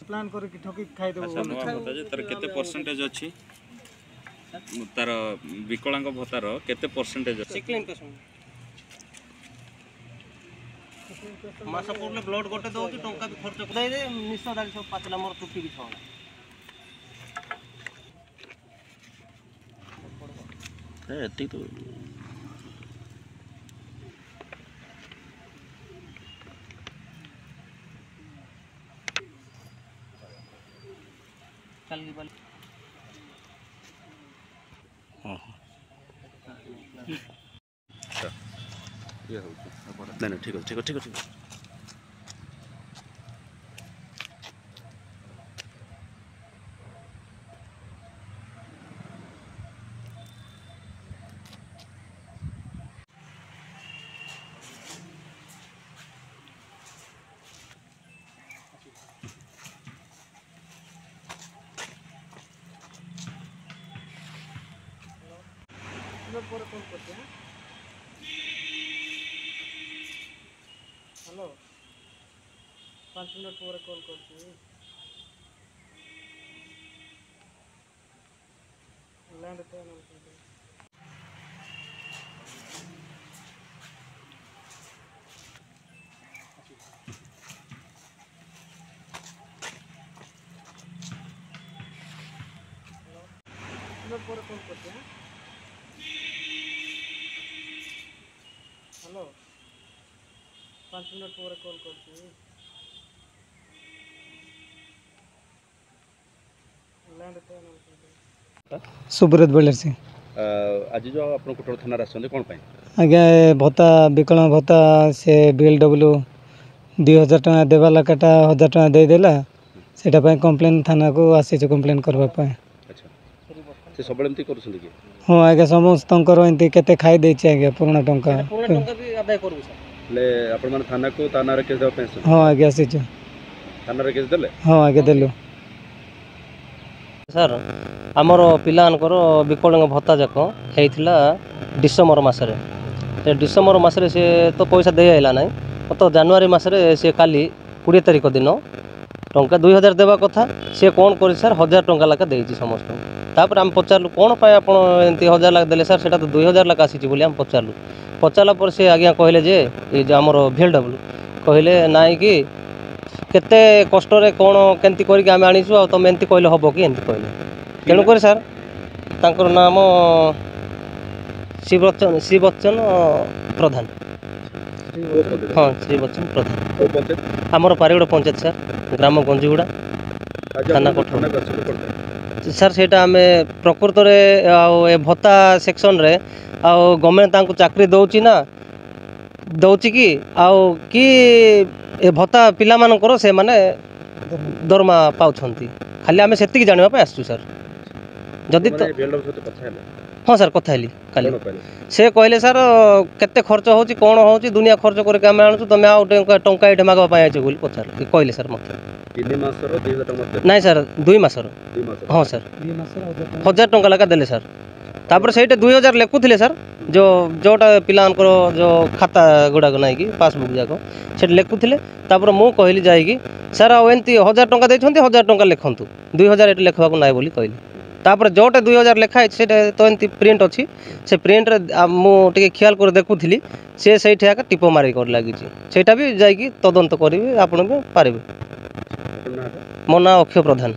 Plan करके ठकी खाई देबो। अच्छा नुआ भत्ता जे तार केते परसेंटेज अछि तार विकलांग भत्तार केते परसेंटेज अछि? 69%। मास पड़ले ब्लड गोटे दउची टंका भी खर्च दे दे निश्चय दारी सब पातला मोर टुटी भी छला ए एती तो कल की बाल हां अच्छा ये हो नहीं ठीक है ठीक है ठीक है ठीक है पर कॉल करते हैं। हेलो 5 मिनट पर कॉल करते हैं। लैंड पे ना मिनट पर कॉल करते हैं। हेलो 5 मिनट पर कॉल करते हैं। लैंड पे ना सुब्रत बेलर से आज जो आपन कोटो थाना आछन कोन पई आज्ञा भत्ता विकलांग भत्ता से BLW 2000 टका देवा लकाटा 1000 टका दे देला सेटा पे कंप्लेन थाना को आसी छ कंप्लेन करबा पे। अच्छा से सबले एमती करछन कि हां आज्ञा समस्त एमती केते खाई दे छै आज्ञा पूर्ण टंका भी आदाय करू सर ले आपन मन थाना को थाना रे केस देबा पेंशन हां आज्ञा आसी छ थाना रे केस देले हां आज्ञा देलु सर आमर पिलानकर विकलांग भत्ता जाक होता डिसेम्बर मसरे से डिसेम्बर मसरे से तो पैसा दे आइला ना तो जनवरी मसरे से काली 20 तारिख दिन टंका 2000 देवा कथा सी कौन कर सर 1000 टंका लाख देती समस्त तापर आम पचारू कौन पाए आप 1000 लाख देले सर से 2000 लाख आसी आम पचारू पचारा पर से आज्ञा कहले जे ये जो आमर VLW कहले नाई कि केते कष्ट कौन केमती करके आम आनीचु आ तुम एमती कहले हम कि एमती कहले तेणुक सर तांकर नाम श्रीबच्चन प्रधान हाँ श्रीबच्चन प्रधान आमर पारिगड़ पंचायत सर ग्राम गंजीगुड़ा थाना कोठर सर से आम प्रकृत में भत्ता सेक्शन रे गवर्नमेंट तांको चाकरी दौची ना दौची कि ए भत्ता पिला मानकर से माने दरमा पाउछंती खाली आम से जानवा आसचु सर जदि तो हाँ सर कथा काली से कहले सर केते खर्च होची कौन होची दुनिया खर्च करके आम आणुचु तुम आउ टंका ये मागवा आइछ बोली पचार कहले सर मत नाई सर 2 मासर हाँ सर 1000 टंका लगा देले सर तापर से 2000 लेखुले सर जो जोटा पिलांकर जो खाता गुड़ाक ना कि पासबुक जाक से लेखुले तापर मु कहली जाइकी सर आमती 1000 टंका देते 1000 टंका लिखतु 2000 ये लिखा ना बोली कहली तापर जोटे 2000 लिखाई से तो एमती प्रिंट अच्छी से प्रिंट मुझे ख्याल कर देखुली सी से टीप मारिक लगी से भी जाकि तदंत करी आप पारे मो ना अक्षय प्रधान।